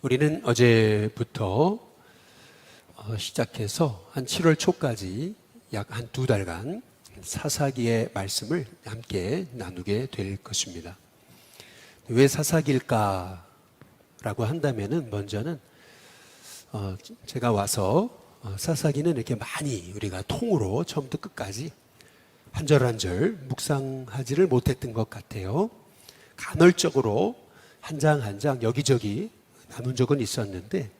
우리는 어제부터 시작해서 한 7월 초까지 약 한 2달간 사사기의 말씀을 함께 나누게 될 것입니다. 왜 사사기일까라고 한다면은 먼저는 제가 와서 사사기는 이렇게 많이 우리가 통으로 처음부터 끝까지 한 절 한 절 묵상하지를 못했던 것 같아요. 간헐적으로 한 장 한 장 여기저기 나눈 적은 있었는데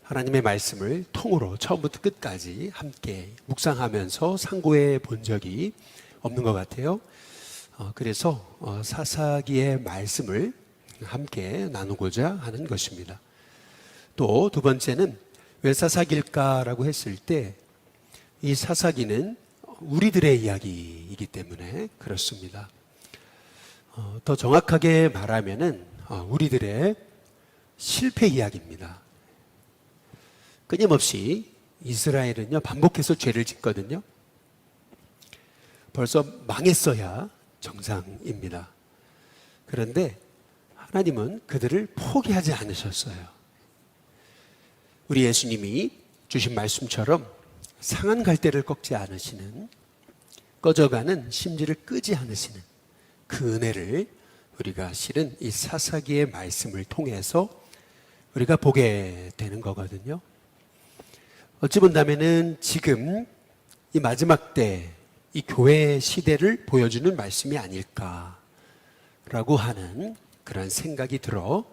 하나님의 말씀을 통으로 처음부터 끝까지 함께 묵상하면서 상고해 본 적이 없는 것 같아요. 그래서 사사기의 말씀을 함께 나누고자 하는 것입니다. 또 두 번째는 왜 사사기일까라고 했을 때 이 사사기는 우리들의 이야기이기 때문에 그렇습니다. 더 정확하게 말하면은 우리들의 실패 이야기입니다. 끊임없이 이스라엘은요 반복해서 죄를 짓거든요. 벌써 망했어야 정상입니다. 그런데 하나님은 그들을 포기하지 않으셨어요. 우리 예수님이 주신 말씀처럼 상한 갈대를 꺾지 않으시는, 꺼져가는 심지를 끄지 않으시는 그 은혜를 우리가 실은 이 사사기의 말씀을 통해서 우리가 보게 되는 거거든요. 어찌 본다면은 지금 이 마지막 때 이 교회 시대를 보여주는 말씀이 아닐까라고 하는 그런 생각이 들어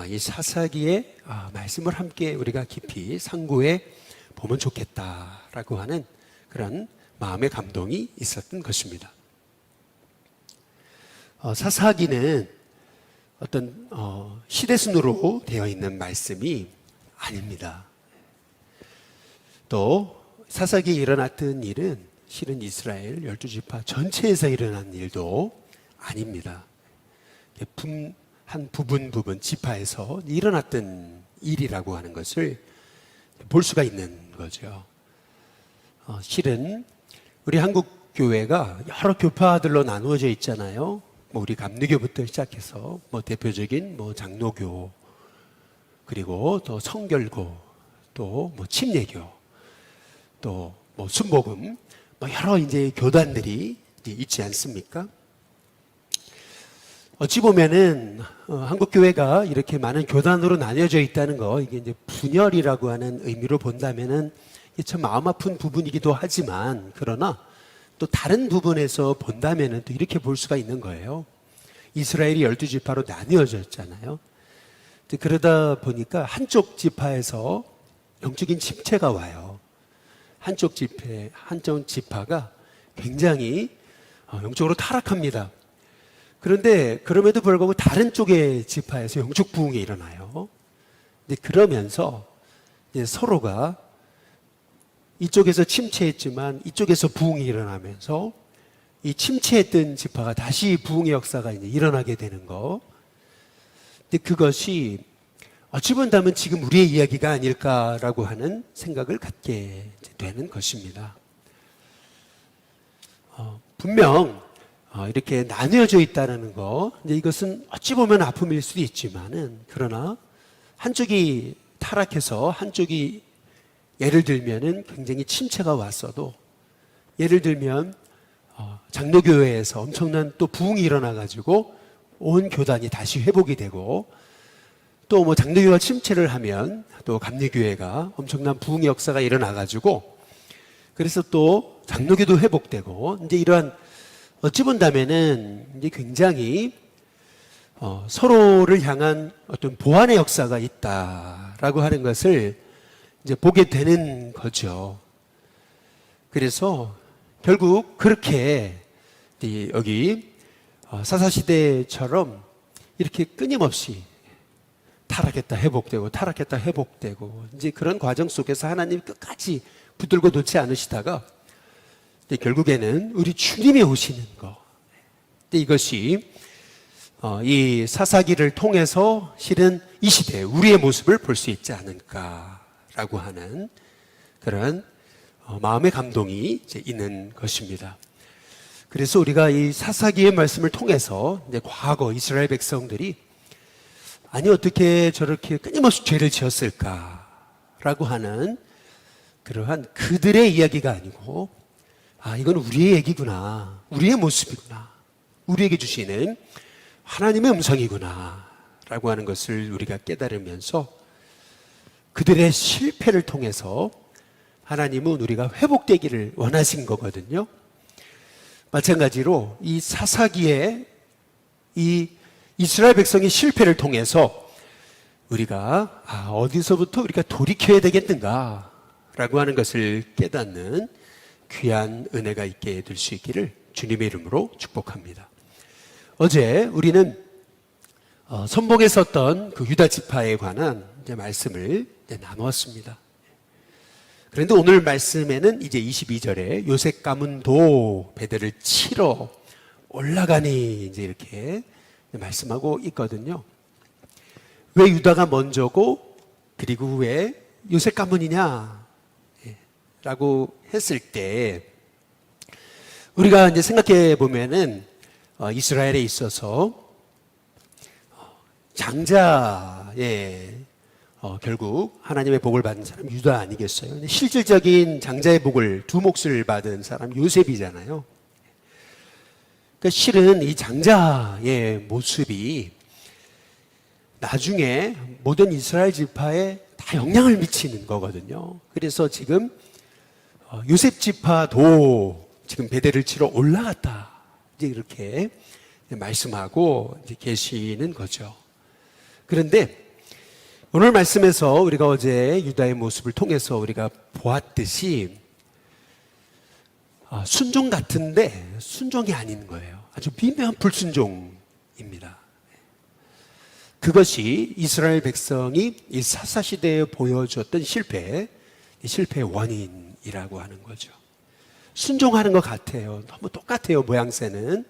이 사사기의 말씀을 함께 우리가 깊이 상고해 보면 좋겠다라고 하는 그런 마음의 감동이 있었던 것입니다. 사사기는 어떤 시대순으로 되어 있는 말씀이 아닙니다. 또 사사기에 일어났던 일은 실은 이스라엘 12지파 전체에서 일어난 일도 아닙니다. 한 부분 지파에서 일어났던 일이라고 하는 것을 볼 수가 있는 거죠. 실은 우리 한국 교회가 여러 교파들로 나누어져 있잖아요. 우리 감리교부터 시작해서 대표적인 장로교, 그리고 또 성결고, 또 침례교, 또 순복음, 여러 이제 교단들이 있지 않습니까? 어찌 보면은 한국 교회가 이렇게 많은 교단으로 나뉘어져 있다는 거, 이게 이제 분열이라고 하는 의미로 본다면은 이게 참 마음 아픈 부분이기도 하지만, 그러나 또 다른 부분에서 본다면은 또 이렇게 볼 수가 있는 거예요. 이스라엘이 12지파로 나뉘어졌잖아요. 그러다 보니까 한쪽 지파에서 영적인 침체가 와요. 한쪽 지파가 굉장히 영적으로 타락합니다. 그런데 그럼에도 불구하고 다른 쪽의 지파에서 영적 부흥이 일어나요. 그러면서 이제 서로가 이쪽에서 침체했지만 이쪽에서 부흥이 일어나면서 이 침체했던 지파가 다시 부흥의 역사가 이제 일어나게 되는 거. 근데 그것이 어찌 본다면 지금 우리의 이야기가 아닐까라고 하는 생각을 갖게 되는 것입니다. 분명 이렇게 나뉘어져 있다는 거, 이제 이것은 어찌 보면 아픔일 수도 있지만은, 그러나 한쪽이 타락해서 한쪽이 예를 들면은 굉장히 침체가 왔어도, 예를 들면 장로교회에서 엄청난 또 부흥이 일어나가지고 온 교단이 다시 회복이 되고, 또 장로교회가 침체를 하면 또 감리교회가 엄청난 부흥의 역사가 일어나가지고, 그래서 또 장로교도 회복되고, 이제 이러한 어찌 본다면은 이제 굉장히 서로를 향한 어떤 보완의 역사가 있다라고 하는 것을 이제 보게 되는 거죠. 그래서 결국 그렇게 여기 사사시대처럼 이렇게 끊임없이 타락했다 회복되고 타락했다 회복되고, 이제 그런 과정 속에서 하나님 끝까지 붙들고 놓지 않으시다가 결국에는 우리 주님이 오시는 거, 이것이 이 사사기를 통해서 실은 이 시대에 우리의 모습을 볼 수 있지 않을까라고 하는 그런 마음의 감동이 이제 있는 것입니다. 그래서 우리가 이 사사기의 말씀을 통해서 이제 과거 이스라엘 백성들이 아니 어떻게 저렇게 끊임없이 죄를 지었을까라고 하는 그러한 그들의 이야기가 아니고, 아, 이건 우리의 얘기구나, 우리의 모습이구나, 우리에게 주시는 하나님의 음성이구나 라고 하는 것을 우리가 깨달으면서 그들의 실패를 통해서 하나님은 우리가 회복되기를 원하신 거거든요. 마찬가지로 이 사사기에 이 이스라엘 백성의 실패를 통해서 우리가 어디서부터 우리가 돌이켜야 되겠는가 라고 하는 것을 깨닫는 귀한 은혜가 있게 될 수 있기를 주님의 이름으로 축복합니다. 어제 우리는 선봉에 섰던 그 유다 지파에 관한 이제 말씀을 나누었습니다. 그런데 오늘 말씀에는 이제 22절에 요셉 가문도 베델을 치러 올라가니 이제 이렇게 말씀하고 있거든요. 왜 유다가 먼저고 그리고 왜 요셉 가문이냐 라고 했을 때 우리가 이제 생각해 보면은 이스라엘에 있어서 장자의 결국 하나님의 복을 받은 사람 유다 아니겠어요? 근데 실질적인 장자의 복을 두 몫을 받은 사람 요셉이잖아요. 그러니까 실은 이 장자의 모습이 나중에 모든 이스라엘 지파에 다 영향을 미치는 거거든요. 그래서 지금 요셉 지파도 지금 베델을 치러 올라갔다, 이제 이렇게 말씀하고 이제 계시는 거죠. 그런데 오늘 말씀에서 우리가 어제 유다의 모습을 통해서 우리가 보았듯이 순종 같은데 순종이 아닌 거예요. 아주 미묘한 불순종입니다. 그것이 이스라엘 백성이 이 사사시대에 보여줬던 실패의 원인이라고 하는 거죠. 순종하는 것 같아요. 너무 똑같아요, 모양새는.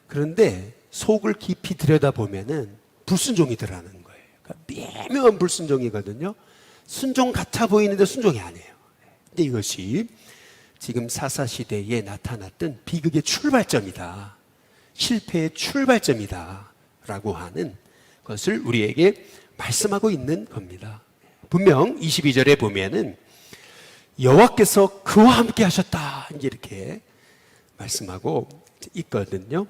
그런데 속을 깊이 들여다보면은 불순종이더라는 거예요. 그러니까 미묘한 불순종이거든요. 순종 같아 보이는데 순종이 아니에요. 근데 이것이 지금 사사시대에 나타났던 비극의 출발점이다, 실패의 출발점이다 라고 하는 것을 우리에게 말씀하고 있는 겁니다. 분명 22절에 보면은 여호와께서 그와 함께 하셨다, 이렇게 말씀하고 있거든요.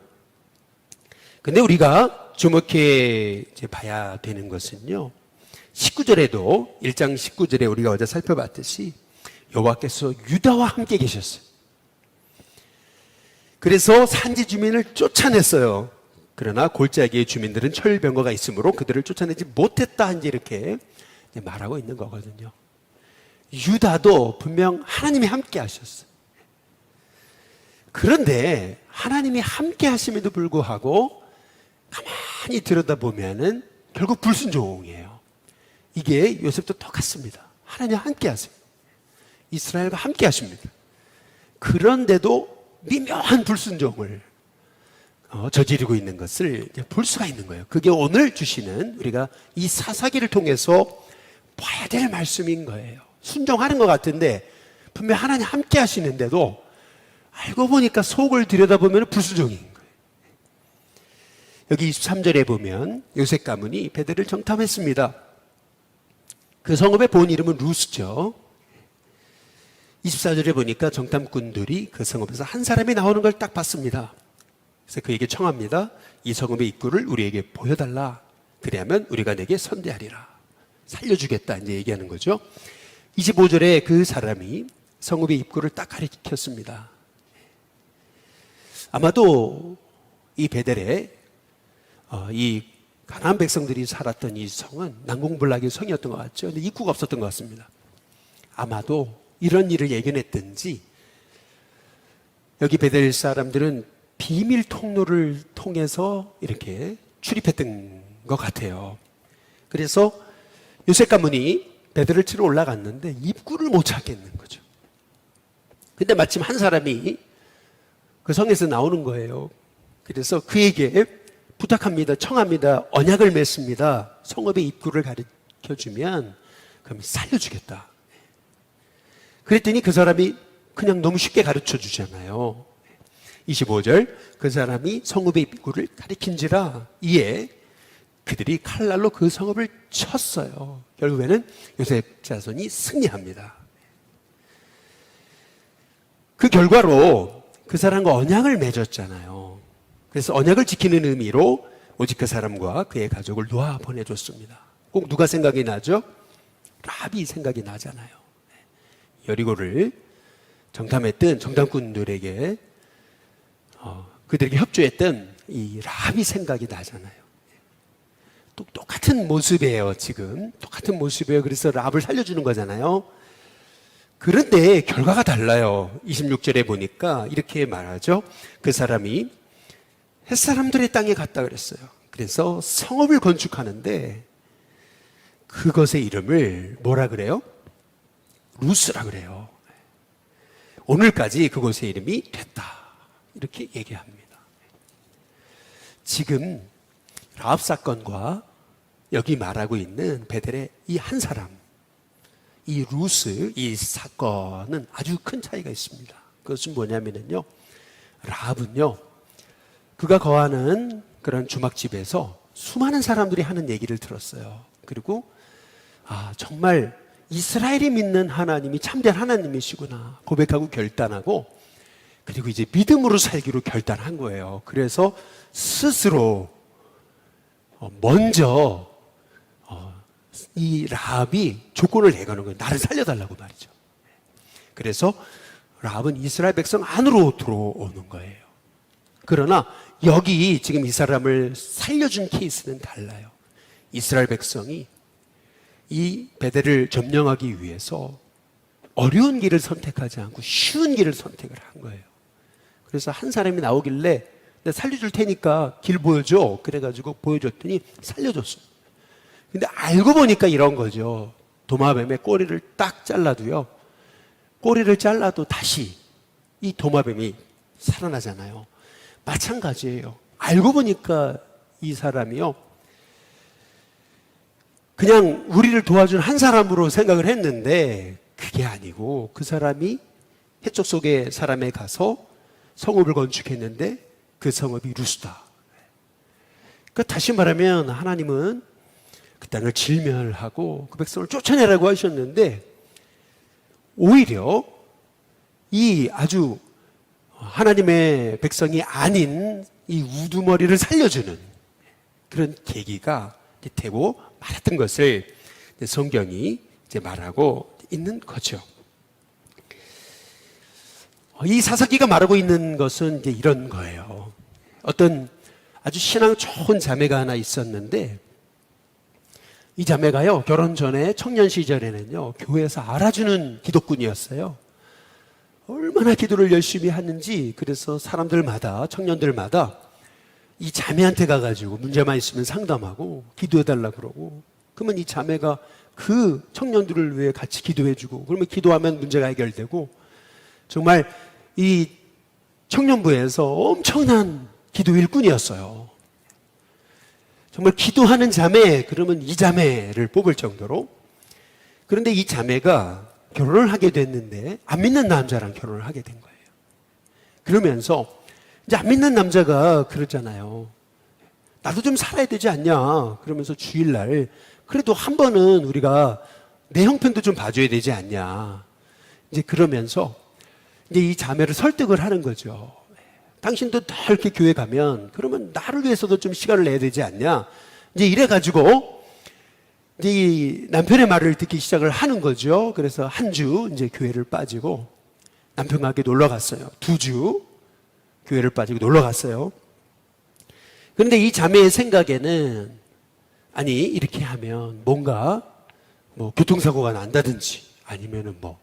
근데 우리가 주목해 봐야 되는 것은요, 19절에도 1장 19절에 우리가 어제 살펴봤듯이 여호와께서 유다와 함께 계셨어요. 그래서 산지 주민을 쫓아냈어요. 그러나 골짜기의 주민들은 철병거가 있으므로 그들을 쫓아내지 못했다, 이제 이렇게 말하고 있는 거거든요. 유다도 분명 하나님이 함께 하셨어요. 그런데 하나님이 함께 하심에도 불구하고 가만히 들여다보면은 결국 불순종이에요. 이게 요셉도 똑같습니다. 하나님 함께 하세요. 이스라엘과 함께 하십니다. 그런데도 미묘한 불순종을 저지르고 있는 것을 볼 수가 있는 거예요. 그게 오늘 주시는 우리가 이 사사기를 통해서 봐야 될 말씀인 거예요. 순종하는 것 같은데 분명 하나님 함께 하시는데도 알고 보니까 속을 들여다보면 불순종인 거예요. 여기 23절에 보면 요셉 가문이 베델을 정탐했습니다. 그 성읍의 본 이름은 루스죠. 24절에 보니까 정탐꾼들이 그 성읍에서 한 사람이 나오는 걸 딱 봤습니다. 그래서 그에게 청합니다. 이 성읍의 입구를 우리에게 보여달라. 그래야면 우리가 내게 선대하리라. 살려주겠다, 이제 얘기하는 거죠. 25절에 그 사람이 성읍의 입구를 딱 가리켰습니다. 아마도 이 베델에 이 가나안 백성들이 살았던 이 성은 난공불락의 성이었던 것 같죠. 근데 입구가 없었던 것 같습니다. 아마도 이런 일을 예견했든지 여기 베델 사람들은 비밀 통로를 통해서 이렇게 출입했던 것 같아요. 그래서 요셉 가문이 베델을 치러 올라갔는데 입구를 못 찾겠는 거죠. 근데 마침 한 사람이 그 성에서 나오는 거예요. 그래서 그에게 부탁합니다. 청합니다. 언약을 맺습니다. 성읍의 입구를 가르쳐주면 그럼 살려주겠다. 그랬더니 그 사람이 그냥 너무 쉽게 가르쳐 주잖아요. 25절, 그 사람이 성읍의 입구를 가리킨지라 이에 그들이 칼날로 그 성읍을 쳤어요. 결국에는 요셉 자손이 승리합니다. 그 결과로 그 사람과 언약을 맺었잖아요. 그래서 언약을 지키는 의미로 오직 그 사람과 그의 가족을 놓아 보내줬습니다. 꼭 누가 생각이 나죠? 라합이 생각이 나잖아요. 여리고를 정탐했던 정탐꾼들에게 그들에게 협조했던 이 라합이 생각이 나잖아요. 똑같은 모습이에요. 지금 똑같은 모습이에요. 그래서 라합을 살려주는 거잖아요. 그런데 결과가 달라요. 26절에 보니까 이렇게 말하죠. 그 사람이 햇사람들의 땅에 갔다 그랬어요. 그래서 성읍을 건축하는데 그것의 이름을 뭐라 그래요? 루스라 그래요. 오늘까지 그곳의 이름이 됐다. 이렇게 얘기합니다. 지금 라합 사건과 여기 말하고 있는 베델의 이 한 사람, 이 루스, 이 사건은 아주 큰 차이가 있습니다. 그것은 뭐냐면요, 라합은요, 그가 거하는 그런 주막집에서 수많은 사람들이 하는 얘기를 들었어요. 그리고 정말 이스라엘이 믿는 하나님이 참된 하나님이시구나 고백하고 결단하고, 그리고 이제 믿음으로 살기로 결단한 거예요. 그래서 스스로 먼저 이 라합이 조건을 내거는 거예요. 나를 살려달라고 말이죠. 그래서 라합은 이스라엘 백성 안으로 들어오는 거예요. 그러나 여기 지금 이 사람을 살려준 케이스는 달라요. 이스라엘 백성이 이 베델을 점령하기 위해서 어려운 길을 선택하지 않고 쉬운 길을 선택을 한 거예요. 그래서 한 사람이 나오길래 내가 살려줄 테니까 길 보여줘. 그래가지고 보여줬더니 살려줬어요. 근데 알고 보니까 이런 거죠. 도마뱀의 꼬리를 딱 잘라도요, 꼬리를 잘라도 다시 이 도마뱀이 살아나잖아요. 마찬가지예요. 알고 보니까 이 사람이요, 그냥 우리를 도와준 한 사람으로 생각을 했는데 그게 아니고 그 사람이 해쪽 속의 사람에 가서 성읍을 건축했는데 그 성읍이 루스다. 그러니까 다시 말하면 하나님은 그 땅을 질멸하고 그 백성을 쫓아내라고 하셨는데 오히려 이 아주 하나님의 백성이 아닌 이 우두머리를 살려주는 그런 계기가 되고 말했던 것을 성경이 이제 말하고 있는 거죠. 이 사사기가 말하고 있는 것은 이제 이런 거예요. 어떤 아주 신앙 좋은 자매가 하나 있었는데 이 자매가요, 결혼 전에 청년 시절에는요, 교회에서 알아주는 기독군이었어요. 얼마나 기도를 열심히 하는지, 그래서 사람들마다, 청년들마다 이 자매한테 가가지고 문제만 있으면 상담하고 기도해달라 그러고, 그러면 이 자매가 그 청년들을 위해 같이 기도해주고, 그러면 기도하면 문제가 해결되고, 정말 이 청년부에서 엄청난 기도 일꾼이었어요. 정말 기도하는 자매, 그러면 이 자매를 뽑을 정도로. 그런데 이 자매가 결혼을 하게 됐는데 안 믿는 남자랑 결혼을 하게 된 거예요. 그러면서 이제 안 믿는 남자가 그러잖아요. 나도 좀 살아야 되지 않냐. 그러면서 주일날 그래도 한 번은 우리가 내 형편도 좀 봐줘야 되지 않냐. 이제 그러면서 이제 이 자매를 설득을 하는 거죠. 당신도 다 이렇게 교회 가면 그러면 나를 위해서도 좀 시간을 내야 되지 않냐. 이제 이래가지고 이제 이 남편의 말을 듣기 시작을 하는 거죠. 그래서 한 주 이제 교회를 빠지고 남편과 함께 놀러 갔어요. 2주 교회를 빠지고 놀러 갔어요. 그런데 이 자매의 생각에는 아니 이렇게 하면 뭔가 뭐 교통사고가 난다든지 아니면은 뭐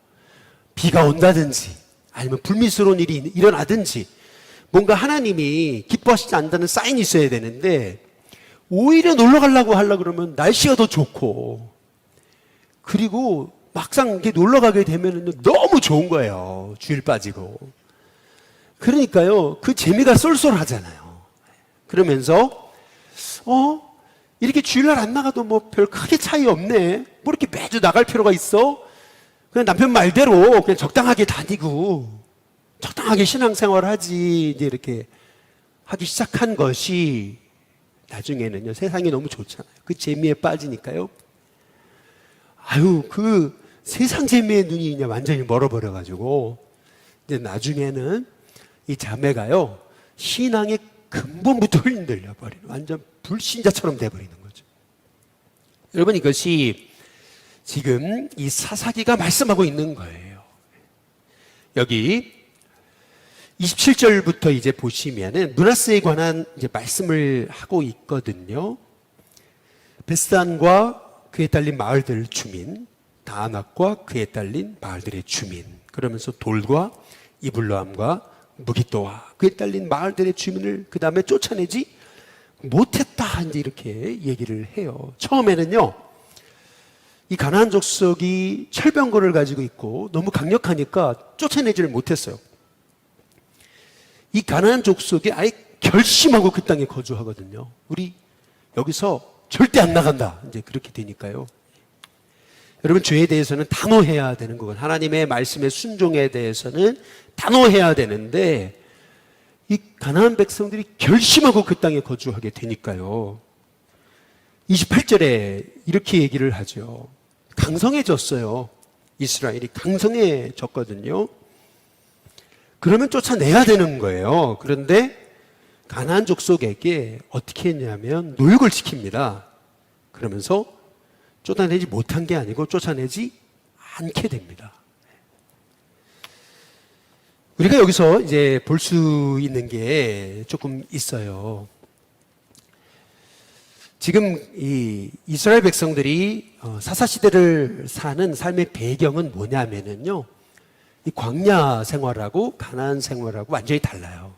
비가 온다든지 아니면 불미스러운 일이 일어나든지 뭔가 하나님이 기뻐하시지 않는다는 사인이 있어야 되는데 오히려 놀러 가려고 하려고 그러면 날씨가 더 좋고 그리고 막상 이렇게 놀러 가게 되면 너무 좋은 거예요. 주일 빠지고. 그러니까요, 그 재미가 쏠쏠하잖아요. 그러면서 이렇게 주일날 안 나가도 뭐 별 크게 차이 없네. 뭐 이렇게 매주 나갈 필요가 있어? 그냥 남편 말대로 그냥 적당하게 다니고 적당하게 신앙생활 하지, 이제 이렇게 하기 시작한 것이 나중에는요, 세상이 너무 좋잖아요. 그 재미에 빠지니까요. 그 세상 재미의 눈이 그냥 완전히 멀어버려가지고, 이제 나중에는 이 자매가요, 신앙의 근본부터 흔들려 버리는, 완전 불신자처럼 돼버리는 거죠. 여러분, 이것이 지금 이 사사기가 말씀하고 있는 거예요. 여기 27절부터 이제 보시면은 므낫세에 관한 이제 말씀을 하고 있거든요. 베스단과 그에 딸린 마을들 주민, 다낙과 그에 딸린 마을들의 주민, 그러면서 돌과 이블로함과 무기또와 그에 딸린 마을들의 주민을 그 다음에 쫓아내지 못했다, 이제 이렇게 얘기를 해요. 처음에는요, 이 가나안 족속이 철병거를 가지고 있고 너무 강력하니까 쫓아내지를 못했어요. 이 가나안 족속이 아예 결심하고 그 땅에 거주하거든요. 우리 여기서 절대 안 나간다, 이제 그렇게 되니까요. 여러분, 죄에 대해서는 단호해야 되는 거건, 하나님의 말씀의 순종에 대해서는 단호해야 되는데, 이 가나안 백성들이 결심하고 그 땅에 거주하게 되니까요. 28절에 이렇게 얘기를 하죠. 강성해졌어요. 이스라엘이 강성해졌거든요. 그러면 쫓아내야 되는 거예요. 그런데 가나안 족속에게 어떻게 했냐면 노역을 시킵니다. 그러면서 쫓아내지 못한 게 아니고 쫓아내지 않게 됩니다. 우리가 여기서 이제 볼 수 있는 게 조금 있어요. 지금 이 이스라엘 백성들이 사사시대를 사는 삶의 배경은 뭐냐면은요, 이 광야 생활하고 가나안 생활하고 완전히 달라요.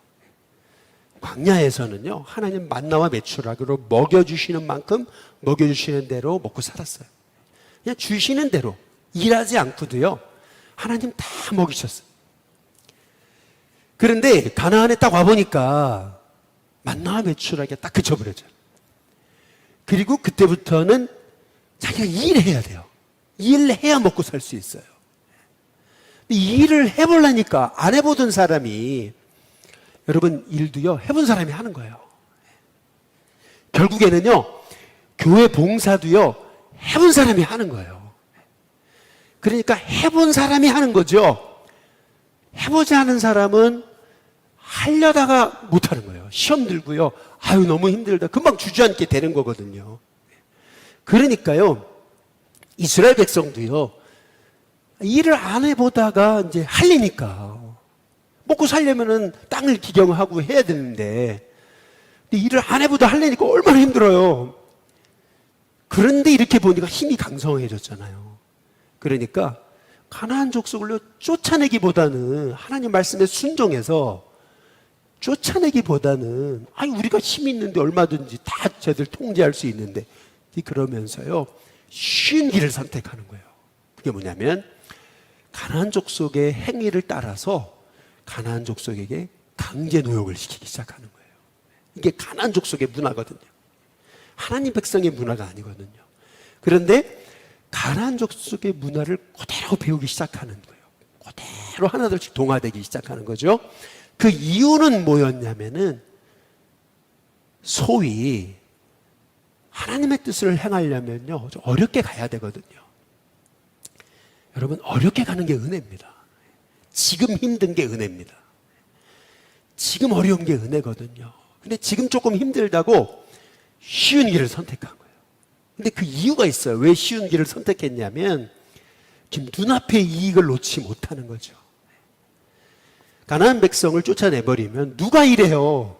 광야에서는요, 하나님 만나와 메추라기로 먹여주시는 만큼 먹여주시는 대로 먹고 살았어요. 그냥 주시는 대로 일하지 않고도요, 하나님 다 먹이셨어요. 그런데 가나안에 딱 와보니까 만나와 메추라기가 딱 그쳐버렸잖아요. 그리고 그때부터는 자기가 일해야 돼요. 일해야 먹고 살 수 있어요. 일을 해보려니까 안 해보던 사람이, 여러분, 일도요, 해본 사람이 하는 거예요. 결국에는요, 교회 봉사도요, 해본 사람이 하는 거예요. 그러니까 해본 사람이 하는 거죠. 해보지 않은 사람은 하려다가 못하는 거예요. 시험 들고요, 너무 힘들다, 금방 주저앉게 되는 거거든요. 그러니까요, 이스라엘 백성도요, 일을 안 해보다가 이제 할리니까, 먹고 살려면은 땅을 기경하고 해야 되는데, 일을 안 해보다 할리니까 얼마나 힘들어요. 그런데 이렇게 보니까 힘이 강성해졌잖아요. 그러니까 가나안 족속을 쫓아내기보다는, 하나님 말씀에 순종해서 쫓아내기보다는, 우리가 힘이 있는데 얼마든지 다 쟤들 통제할 수 있는데, 그러면서요, 쉬운 길을 선택하는 거예요. 그게 뭐냐면 가나안 족속의 행위를 따라서 가나안 족속에게 강제 노역을 시키기 시작하는 거예요. 이게 가나안 족속의 문화거든요. 하나님 백성의 문화가 아니거든요. 그런데 가나안 족속의 문화를 그대로 배우기 시작하는 거예요. 그대로 하나둘씩 동화되기 시작하는 거죠. 그 이유는 뭐였냐면은, 소위 하나님의 뜻을 행하려면요, 좀 어렵게 가야 되거든요. 여러분, 어렵게 가는 게 은혜입니다. 지금 힘든 게 은혜입니다. 지금 어려운 게 은혜거든요. 근데 지금 조금 힘들다고 쉬운 길을 선택한 거예요. 근데 그 이유가 있어요. 왜 쉬운 길을 선택했냐면, 지금 눈앞의 이익을 놓지 못하는 거죠. 가나안 백성을 쫓아내버리면 누가 일해요?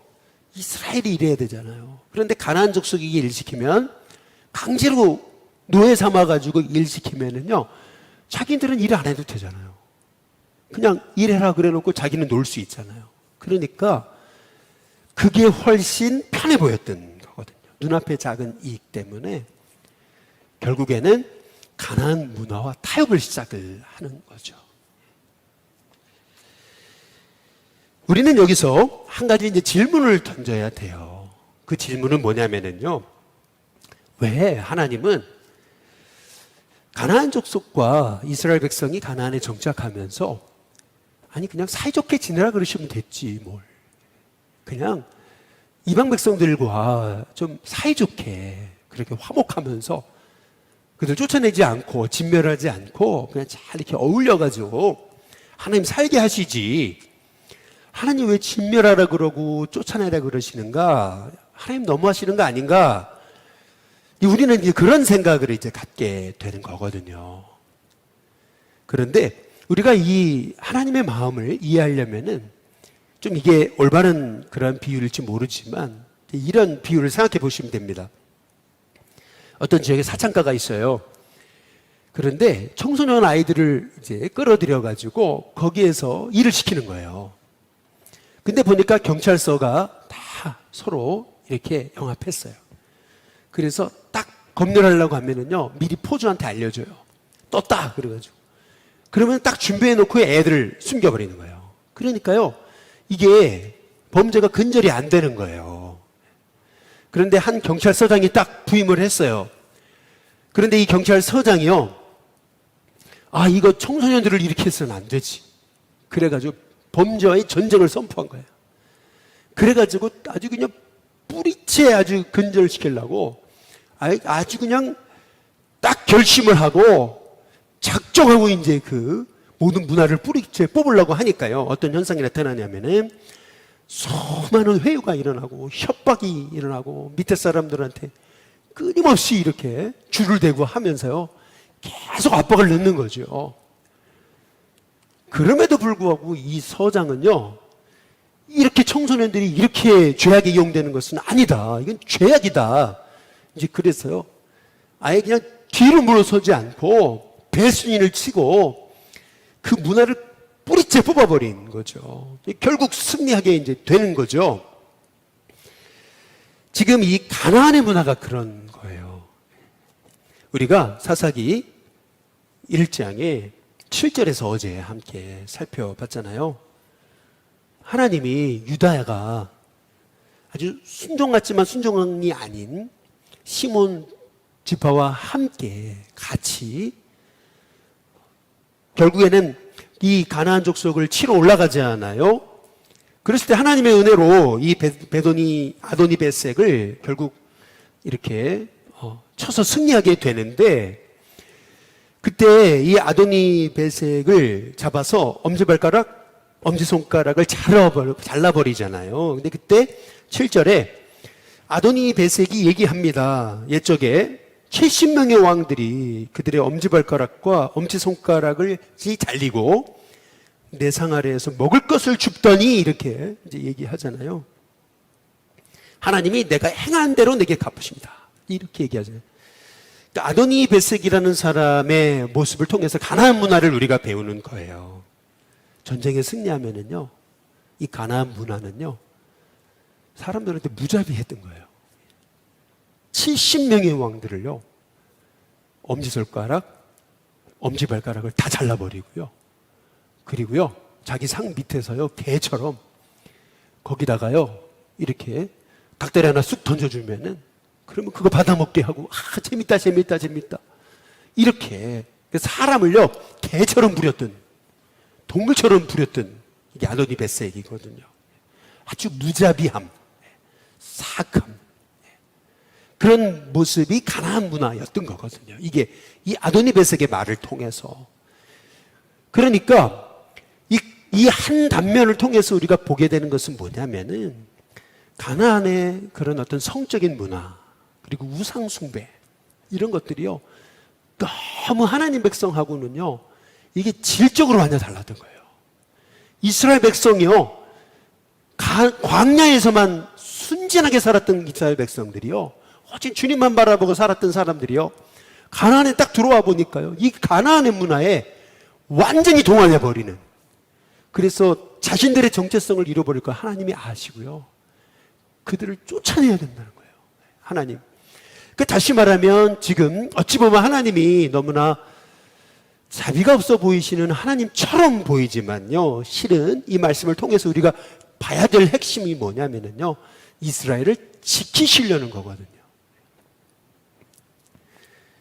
이스라엘이 일해야 되잖아요. 그런데 가나안 족속이 일 시키면, 강제로 노예 삼아가지고 일 시키면은요, 자기들은 일 안 해도 되잖아요. 그냥 일해라 그래 놓고 자기는 놀 수 있잖아요. 그러니까 그게 훨씬 편해 보였던 거거든요. 눈앞의 작은 이익 때문에 결국에는 가나안 문화와 타협을 시작을 하는 거죠. 우리는 여기서 한 가지 이제 질문을 던져야 돼요. 그 질문은 뭐냐면은요, 왜 하나님은 가나안 족속과 이스라엘 백성이 가나안에 정착하면서, 그냥 사이좋게 지내라 그러시면 됐지, 뭘. 그냥 이방 백성들과 좀 사이좋게 그렇게 화목하면서 그들 쫓아내지 않고 진멸하지 않고 그냥 잘 이렇게 어울려가지고 하나님 살게 하시지, 하나님 왜 진멸하라 그러고 쫓아내라 그러시는가? 하나님 너무하시는 거 아닌가? 우리는 이제 그런 생각을 이제 갖게 되는 거거든요. 그런데 우리가 이 하나님의 마음을 이해하려면은 좀 이게 올바른 그런 비유일지 모르지만 이런 비유를 생각해 보시면 됩니다. 어떤 지역에 사창가가 있어요. 그런데 청소년 아이들을 이제 끌어들여 가지고 거기에서 일을 시키는 거예요. 근데 보니까 경찰서가 다 서로 이렇게 영합했어요. 그래서 딱 검열하려고 하면은요, 미리 포주한테 알려줘요. 떴다 그래가지고. 그러면 딱 준비해 놓고 애들을 숨겨버리는 거예요. 그러니까요, 이게 범죄가 근절이 안 되는 거예요. 그런데 한 경찰서장이 딱 부임을 했어요. 그런데 이 경찰서장이요, 아, 이거 청소년들을 이렇게 해서는 안 되지. 그래가지고 범죄와의 전쟁을 선포한 거예요. 그래가지고 아주 그냥 뿌리째 아주 근절시키려고 아주 그냥 딱 결심을 하고 작정하고 이제 그 모든 문화를 뿌리째 뽑으려고 하니까요, 어떤 현상이 나타나냐면은 수많은 회유가 일어나고 협박이 일어나고 밑에 사람들한테 끊임없이 이렇게 줄을 대고 하면서요, 계속 압박을 넣는 거죠. 그럼에도 불구하고 이 서장은요, 이렇게 청소년들이 이렇게 죄악에 이용되는 것은 아니다, 이건 죄악이다, 이제 그래서요, 아예 그냥 뒤로 물러서지 않고 배순인을 치고 그 문화를 뿌리째 뽑아버린 거죠. 결국 승리하게 이제 되는 거죠. 지금 이 가나안의 문화가 그런 거예요. 우리가 사사기 1장에 7절에서 어제 함께 살펴봤잖아요. 하나님이 유다야가 아주 순종 같지만 순종이 아닌 시몬 지파와 함께 같이 결국에는 이 가나안 족속을 치러 올라가잖아요. 그랬을 때 하나님의 은혜로 이 아도니 벳색을 결국 이렇게 쳐서 승리하게 되는데, 그때 이 아도니 벳색을 잡아서 엄지손가락을 잘라버리잖아요. 근데 그때 7절에 아도니 벳색이 얘기합니다. 옛적에 70명의 왕들이 그들의 엄지발가락과 엄지손가락을 잘리고 내 상 아래에서 먹을 것을 줍더니 이렇게 이제 얘기하잖아요. 하나님이 내가 행한 대로 내게 갚으십니다, 이렇게 얘기하잖아요. 그러니까 아도니 벳색이라는 사람의 모습을 통해서 가나안 문화를 우리가 배우는 거예요. 전쟁에 승리하면은요, 이 가나안 문화는요, 사람들한테 무자비했던 거예요. 70명의 왕들을요, 엄지손가락, 엄지발가락을 다 잘라버리고요. 그리고요, 자기 상 밑에서요, 개처럼 거기다가요, 이렇게 닭다리 하나 쑥 던져주면은, 그러면 그거 받아먹게 하고, 아, 재밌다, 재밌다, 재밌다. 이렇게 사람을요, 개처럼 부렸던, 동물처럼 부렸던, 이게 아도니 벳색이거든요. 아주 무자비함, 사악함, 그런 모습이 가나안 문화였던 거거든요. 이게 이 아도니 벳색의 말을 통해서. 그러니까 이 한 단면을 통해서 우리가 보게 되는 것은 뭐냐면은, 가나안의 그런 어떤 성적인 문화, 그리고 우상 숭배, 이런 것들이요, 너무 하나님 백성하고는요, 이게 질적으로 완전 달랐던 거예요. 이스라엘 백성이요, 광야에서만 순진하게 살았던 이스라엘 백성들이요, 오직 주님만 바라보고 살았던 사람들이요, 가나안에 딱 들어와 보니까요, 이 가나안의 문화에 완전히 동화돼 버리는, 그래서 자신들의 정체성을 잃어버릴 거 하나님이 아시고요, 그들을 쫓아내야 된다는 거예요. 하나님. 다시 말하면 지금 어찌 보면 하나님이 너무나 자비가 없어 보이시는 하나님처럼 보이지만요, 실은 이 말씀을 통해서 우리가 봐야 될 핵심이 뭐냐면요, 이스라엘을 지키시려는 거거든요.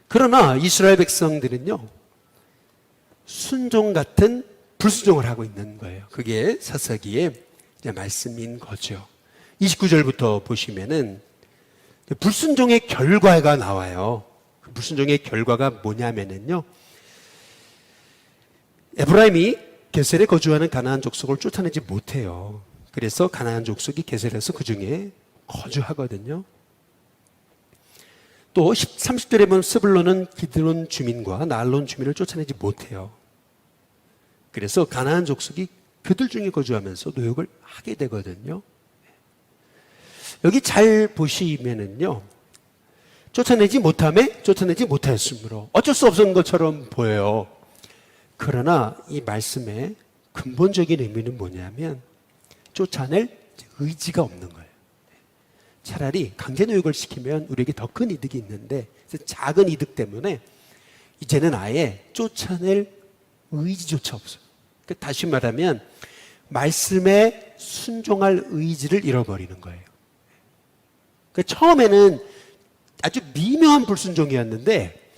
그러나 이스라엘 백성들은요, 순종 같은 불순종을 하고 있는 거예요. 그게 사사기의 말씀인 거죠. 29절부터 보시면은 불순종의 결과가 나와요. 그 불순종의 결과가 뭐냐면은요, 에브라임이 게셀에 거주하는 가나안 족속을 쫓아내지 못해요. 그래서 가나안 족속이 게셀에서 그 중에 거주하거든요. 또 30절에 보면 스불론은 기드론 주민과 나알론 주민을 쫓아내지 못해요. 그래서 가나안 족속이 그들 중에 거주하면서 노역을 하게 되거든요. 여기 잘 보시면은요, 쫓아내지 못하였으므로 어쩔 수 없었던 것처럼 보여요. 그러나 이 말씀의 근본적인 의미는 뭐냐면 쫓아낼 의지가 없는 거예요. 차라리 강제 노역을 시키면 우리에게 더 큰 이득이 있는데 작은 이득 때문에 이제는 아예 쫓아낼 의지조차 없어요. 그러니까 다시 말하면 말씀에 순종할 의지를 잃어버리는 거예요. 그러니까 처음에는 아주 미묘한 불순종이었는데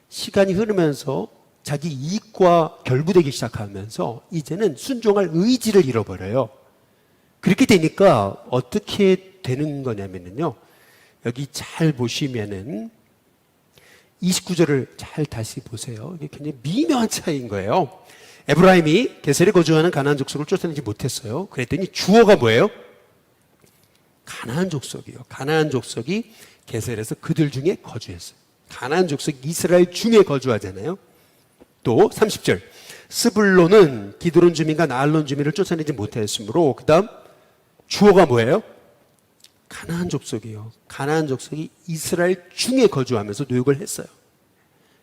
시간이 흐르면서 자기 이익과 결부되기 시작하면서 이제는 순종할 의지를 잃어버려요. 그렇게 되니까 어떻게 되는 거냐면요, 여기 잘 보시면은 29절을 잘 다시 보세요. 이게 굉장히 미묘한 차이인 거예요. 에브라임이 게셀에 거주하는 가나안 족속을 쫓아내지 못했어요. 그랬더니 주어가 뭐예요? 가나안 족속이요. 가나안 족속이 게셀에서 그들 중에 거주했어요. 가나안 족속이 이스라엘 중에 거주하잖아요. 또 30절, 스불론은 기드론 주민과 나알론 주민을 쫓아내지 못하였으므로, 그 다음 주어가 뭐예요? 가나안 족속이요. 가나안 족속이 이스라엘 중에 거주하면서 노역을 했어요.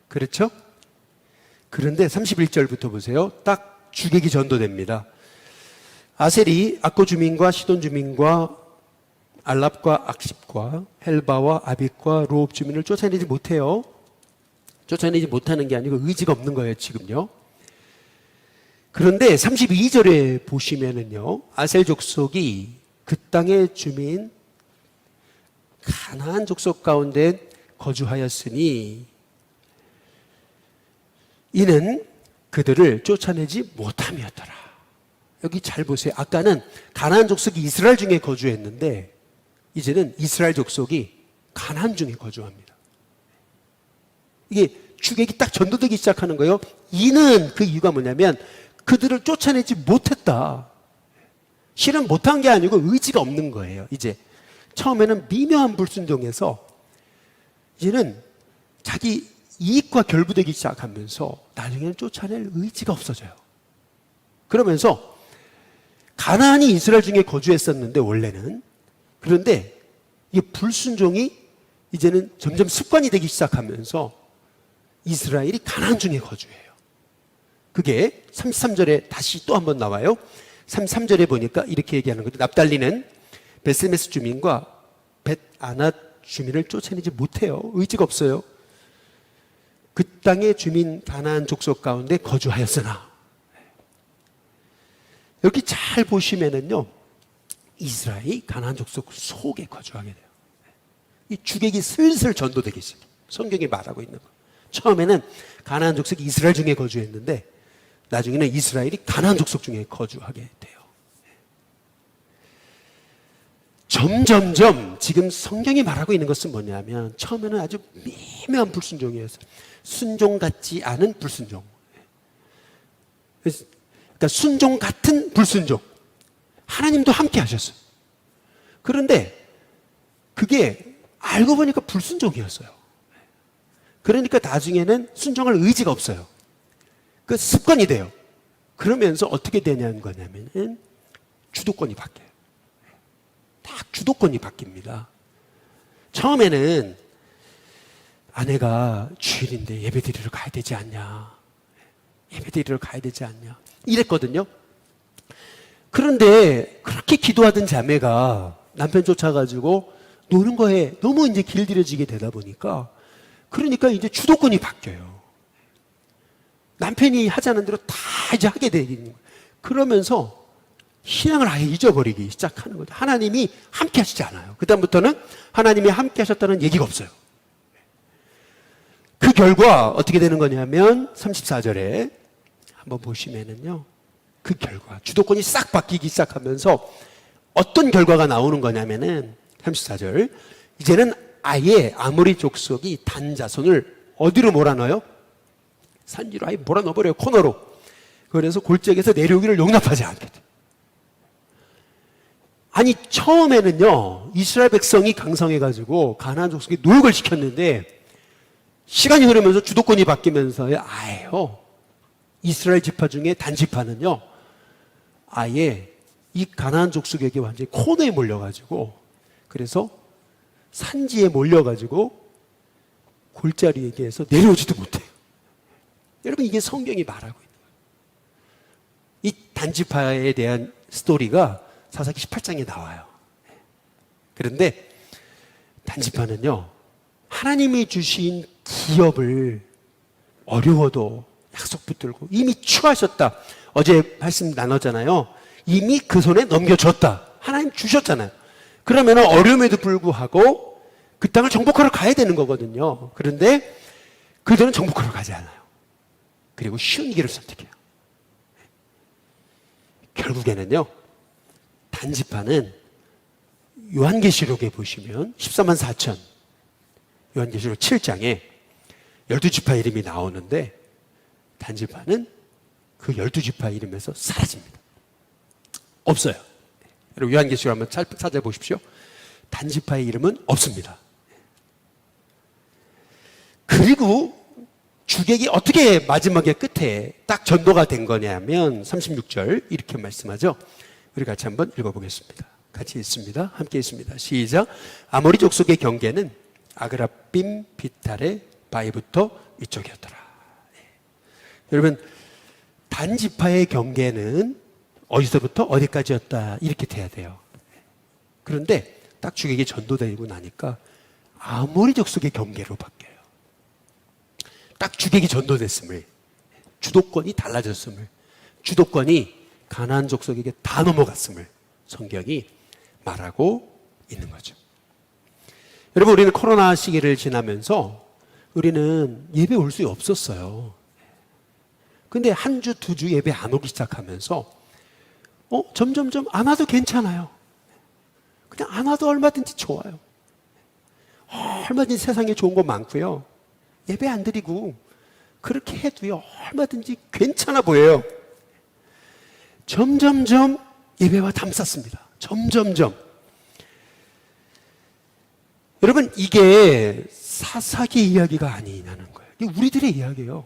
그렇죠? 그런데 31절부터 보세요. 딱 주객이 전도됩니다. 아셀이 악고 주민과 시돈 주민과 알랍과 악십과 헬바와 아빅과 로업 주민을 쫓아내지 못해요. 쫓아내지 못하는 게 아니고 의지가 없는 거예요, 지금요. 그런데 32절에 보시면은요, 아셀 족속이 그 땅의 주민 가나안 족속 가운데 거주하였으니 이는 그들을 쫓아내지 못함이었더라. 여기 잘 보세요. 아까는 가나안 족속이 이스라엘 중에 거주했는데 이제는 이스라엘 족속이 가나안 중에 거주합니다. 이게 주객이 딱 전도되기 시작하는 거예요. 이는 그 이유가 뭐냐면 그들을 쫓아내지 못했다. 실은 못한 게 아니고 의지가 없는 거예요. 이제 처음에는 미묘한 불순종에서 이제는 자기 이익과 결부되기 시작하면서 나중에는 쫓아낼 의지가 없어져요. 그러면서 가나안이 이스라엘 중에 거주했었는데 원래는, 그런데 이 불순종이 이제는 점점 습관이 되기 시작하면서 이스라엘이 가나안 중에 거주해요. 그게 33절에 다시 또 한 번 나와요. 33절에 보니까 이렇게 얘기하는 거죠. 납달리는 베스메스 주민과 벳아낫 주민을 쫓아내지 못해요. 의지가 없어요. 그 땅의 주민 가나안 족속 가운데 거주하였으나, 여기 잘 보시면은요, 이스라엘이 가나안 족속 속에 거주하게 돼요. 이 주객이 슬슬 전도되기 시작해요. 성경이 말하고 있는 거. 처음에는 가나안 족속이 이스라엘 중에 거주했는데 나중에는 이스라엘이 가나안 족속 중에 거주하게 돼요. 점점점 지금 성경이 말하고 있는 것은 뭐냐면 처음에는 아주 미묘한 불순종이었어요. 순종 같지 않은 불순종. 그러니까 순종 같은 불순종. 하나님도 함께 하셨어요. 그런데 그게 알고 보니까 불순종이었어요. 그러니까 나중에는 순종할 의지가 없어요. 그 습관이 돼요. 그러면서 어떻게 되냐는 거냐면 주도권이 바뀌어요. 딱 주도권이 바뀝니다. 처음에는 아내가 주일인데 예배 드리러 가야 되지 않냐, 예배 드리러 가야 되지 않냐 이랬거든요. 그런데 그렇게 기도하던 자매가 남편 쫓아가지고 노는 거에 너무 이제 길들여지게 되다 보니까, 그러니까 이제 주도권이 바뀌어요. 남편이 하자는 대로 다 이제 하게 되는 거예요. 그러면서 신앙을 아예 잊어버리기 시작하는 거죠. 하나님이 함께 하시지 않아요. 그다음부터는 하나님이 함께 하셨다는 얘기가 없어요. 그 결과 어떻게 되는 거냐면 34절에 한번 보시면은요, 그 결과 주도권이 싹 바뀌기 시작하면서 어떤 결과가 나오는 거냐면은 34절 이제는 아예 아모리 족속이 단 자손을 어디로 몰아넣어요? 산지로 아예 몰아넣어버려요. 코너로. 그래서 골짜기에서 내려오기를 용납하지 않게 돼. 아니 처음에는요 이스라엘 백성이 강성해가지고 가나안 족속에 노역을 시켰는데 시간이 흐르면서 주도권이 바뀌면서 아예요 이스라엘 지파 중에 단 지파는요 아예 이 가나안 족속에게 완전히 코너에 몰려가지고 그래서 산지에 몰려가지고 골짜기에서 내려오지도 못해요. 여러분 이게 성경이 말하고 있는 거예요. 이 단지파에 대한 스토리가 사사기 18장에 나와요. 그런데 단지파는요 하나님이 주신 기업을 어려워도 약속 붙들고 이미 취하셨다. 어제 말씀 나눴잖아요. 이미 그 손에 넘겨줬다. 하나님 주셨잖아요. 그러면 어려움에도 불구하고 그 땅을 정복하러 가야 되는 거거든요. 그런데 그들은 정복하러 가지 않아요. 그리고 쉬운 길을 선택해요. 결국에는요 단지파는 요한계시록에 보시면 14만 4천 요한계시록 7장에 12지파 이름이 나오는데 단지파는 그 12지파 이름에서 사라집니다. 없어요. 여러분 요한계시록 한번 찾아보십시오. 단지파의 이름은 없습니다. 그리고 주객이 어떻게 마지막에 끝에 딱 전도가 된 거냐면 36절 이렇게 말씀하죠. 우리 같이 한번 읽어보겠습니다. 같이 읽습니다. 함께 읽습니다. 시작. 아모리 족속의 경계는 아그라빔 비탈의 바위부터 위쪽이었더라. 네. 여러분 단지파의 경계는 어디서부터 어디까지였다 이렇게 돼야 돼요. 그런데 딱 주객이 전도되고 나니까 아모리 족속의 경계로 바뀌어요. 딱 주객이 전도됐음을 주도권이 달라졌음을 주도권이 가나안 족속에게 다 넘어갔음을 성경이 말하고 있는 거죠. 여러분 우리는 코로나 시기를 지나면서 우리는 예배 올 수 없었어요. 근데 한 주, 두 주 예배 안 오기 시작하면서 점점점 안 와도 괜찮아요. 그냥 안 와도 얼마든지 좋아요. 얼마든지 세상에 좋은 거 많고요. 예배 안 드리고 그렇게 해도요 얼마든지 괜찮아 보여요. 점점점 예배와 담쌌습니다. 점점점. 여러분 이게 사사기 이야기가 아니냐는 거예요. 이게 우리들의 이야기예요.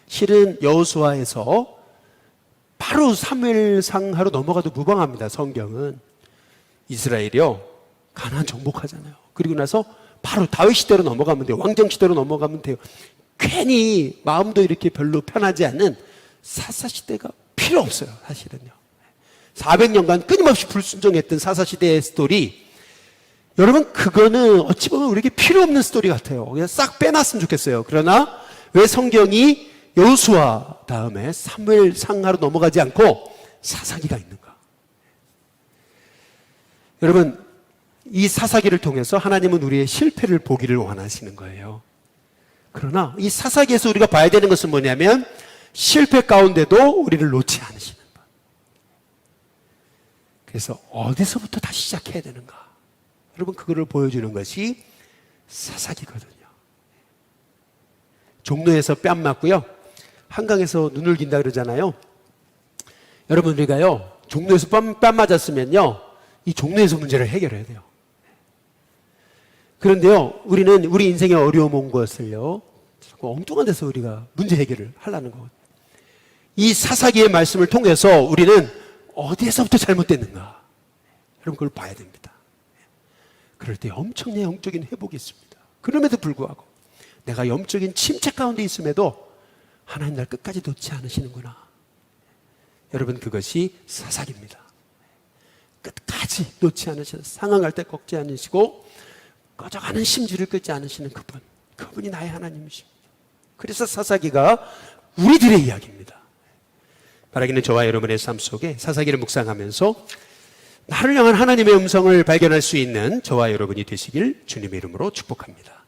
실은 여호수아에서 바로 사무엘상하로 넘어가도 무방합니다. 성경은 이스라엘이요 가나안 정복하잖아요. 그리고 나서 바로 다윗 시대로 넘어가면 돼요. 왕정 시대로 넘어가면 돼요. 괜히 마음도 이렇게 별로 편하지 않는 사사 시대가 필요 없어요. 사실은요. 400년간 끊임없이 불순종했던 사사 시대의 스토리. 여러분 그거는 어찌 보면 우리에게 필요 없는 스토리 같아요. 그냥 싹 빼놨으면 좋겠어요. 그러나 왜 성경이 여호수아 다음에 사무엘상하로 넘어가지 않고 사사기가 있는가? 여러분 이 사사기를 통해서 하나님은 우리의 실패를 보기를 원하시는 거예요. 그러나 이 사사기에서 우리가 봐야 되는 것은 뭐냐면 실패 가운데도 우리를 놓지 않으시는 것. 그래서 어디서부터 다시 시작해야 되는가? 여러분 그거를 보여주는 것이 사사기거든요. 종로에서 뺨 맞고요. 한강에서 눈을 긴다 그러잖아요. 여러분 우리가요 종로에서 뺨 맞았으면요 이 종로에서 문제를 해결해야 돼요. 그런데요 우리는 우리 인생에 어려움 온 것을요 자꾸 엉뚱한 데서 우리가 문제 해결을 하려는 거거든요. 이 사사기의 말씀을 통해서 우리는 어디에서부터 잘못됐는가 여러분 그걸 봐야 됩니다. 그럴 때 엄청난 영적인 회복이 있습니다. 그럼에도 불구하고 내가 영적인 침체 가운데 있음에도 하나님 날 끝까지 놓지 않으시는구나. 여러분 그것이 사사기입니다. 끝까지 놓지 않으시는 상황할 때 꺾지 않으시고 꺼져가는 심지를 끄지 않으시는 그분이 나의 하나님이십니다. 그래서 사사기가 우리들의 이야기입니다. 바라기는 저와 여러분의 삶 속에 사사기를 묵상하면서 나를 향한 하나님의 음성을 발견할 수 있는 저와 여러분이 되시길 주님의 이름으로 축복합니다.